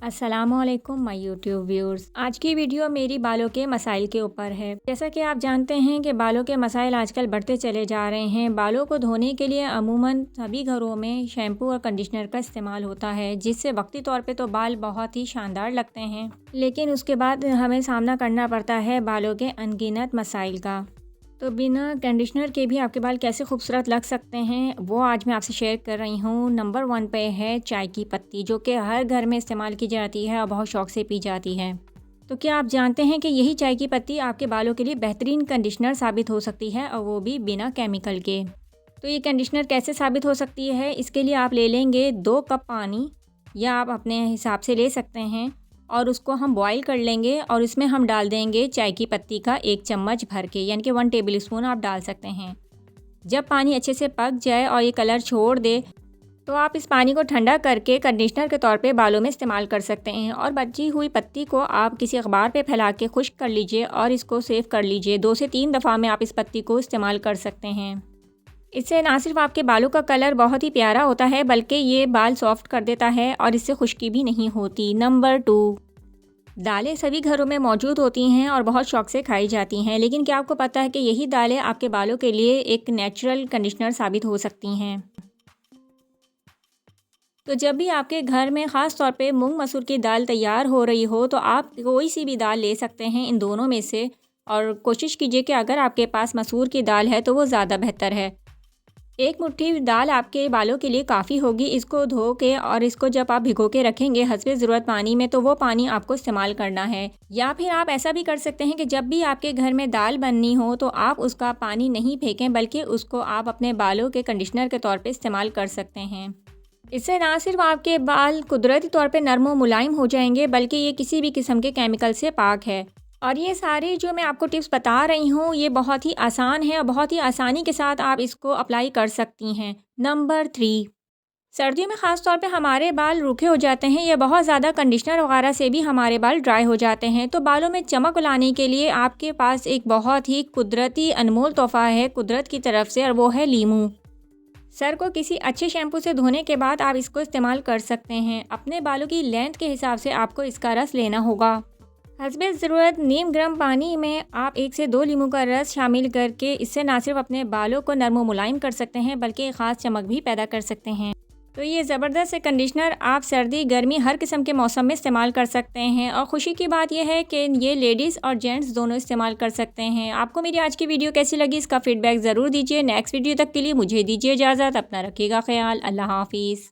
अस्सलामुअलैकुम my YouTube viewers. आज की वीडियो मेरी बालों के मसाइल के ऊपर है। जैसा कि आप जानते हैं कि बालों के मसाइल आजकल बढ़ते चले जा रहे हैं। बालों को धोने के लिए अमूमन सभी घरों में शैम्पू और कंडीशनर का इस्तेमाल होता है, जिससे वक्ती तौर पे तो बाल बहुत ही शानदार लगते हैं, लेकिन उसके बाद हमें सामना करना पड़ता है बालों के अनगिनत मसाइल का। तो बिना कंडीशनर के भी आपके बाल कैसे खूबसूरत लग सकते हैं, वो आज मैं आपसे शेयर कर रही हूँ। नंबर 1 पे है चाय की पत्ती, जो कि हर घर में इस्तेमाल की जाती है और बहुत शौक़ से पी जाती है। तो क्या आप जानते हैं कि यही चाय की पत्ती आपके बालों के लिए बेहतरीन कंडीशनर साबित हो सकती है, और वो भी बिना केमिकल के। तो ये कंडीशनर कैसे साबित हो सकती है, इसके लिए आप ले लेंगे 2 कप पानी, या आप अपने हिसाब से ले सकते हैं, और उसको हम बॉईल कर लेंगे और इसमें हम डाल देंगे चाय की पत्ती का 1 चम्मच भर के, यानी कि 1 टेबल स्पून आप डाल सकते हैं। जब पानी अच्छे से पक जाए और ये कलर छोड़ दे, तो आप इस पानी को ठंडा करके कंडीशनर के तौर पे बालों में इस्तेमाल कर सकते हैं। और बची हुई पत्ती को आप किसी अखबार पे फैला के खुश्क कर लीजिए और इसको सेव कर लीजिए। 2 से 3 दफ़ा में आप इस पत्ती को इस्तेमाल कर सकते हैं। इससे ना सिर्फ आपके बालों का कलर बहुत ही प्यारा होता है, बल्कि ये बाल सॉफ्ट कर देता है और इससे खुश्की भी नहीं होती। नंबर 2, दालें सभी घरों में मौजूद होती हैं और बहुत शौक़ से खाई जाती हैं, लेकिन क्या आपको पता है कि यही दालें आपके बालों के लिए एक नेचुरल कंडीशनर साबित हो सकती हैं। तो जब भी आपके घर में ख़ास तौर पे मूंग मसूर की दाल तैयार हो रही हो, तो आप कोई सी भी दाल ले सकते हैं इन दोनों में से, और कोशिश कीजिए कि अगर आपके पास मसूर की दाल है तो वो ज़्यादा बेहतर है। 1 मुट्ठी दाल आपके बालों के लिए काफ़ी होगी। इसको धो के और इसको जब आप भिगो के रखेंगे हस्बे ज़रूरत पानी में, तो वो पानी आपको इस्तेमाल करना है। या फिर आप ऐसा भी कर सकते हैं कि जब भी आपके घर में दाल बननी हो, तो आप उसका पानी नहीं फेंकें, बल्कि उसको आप अपने बालों के कंडीशनर के तौर पे इस्तेमाल कर सकते हैं। इससे ना सिर्फ आपके बाल कुदरती तौर पे नरम और मुलायम हो जाएंगे, बल्कि ये किसी भी किस्म के केमिकल से पाक है। और ये सारे जो मैं आपको टिप्स बता रही हूँ, ये बहुत ही आसान है और बहुत ही आसानी के साथ आप इसको अप्लाई कर सकती हैं। नंबर 3, सर्दियों में ख़ास तौर पे हमारे बाल रूखे हो जाते हैं, या बहुत ज़्यादा कंडीशनर वगैरह से भी हमारे बाल ड्राई हो जाते हैं। तो बालों में चमक लाने के लिए आपके पास एक बहुत ही कुदरती अनमोल तोहफ़ा है कुदरत की तरफ से, और वो है लीमू। सर को किसी अच्छे शैम्पू से धोने के बाद आप इसको इस्तेमाल कर सकते हैं। अपने बालों की लेंथ के हिसाब से आपको इसका रस लेना होगा। हस्बे ज़रूरत नीम गर्म पानी में आप 1 से 2 लीमू का रस शामिल करके इससे ना सिर्फ अपने बालों को नरम और मुलायम कर सकते हैं, बल्कि एक ख़ास चमक भी पैदा कर सकते हैं। तो ये ज़बरदस्त से कंडीशनर आप सर्दी गर्मी हर किस्म के मौसम में इस्तेमाल कर सकते हैं। और ख़ुशी की बात यह है कि ये लेडीज़ और जेंट्स दोनों इस्तेमाल कर सकते हैं। आपको मेरी आज की वीडियो कैसी लगी, इसका फ़ीडबैक ज़रूर दीजिए। नेक्स्ट वीडियो तक के लिए मुझे दीजिए इजाज़त। अपना रखिएगा ख्याल। अल्लाह हाफ़िज़।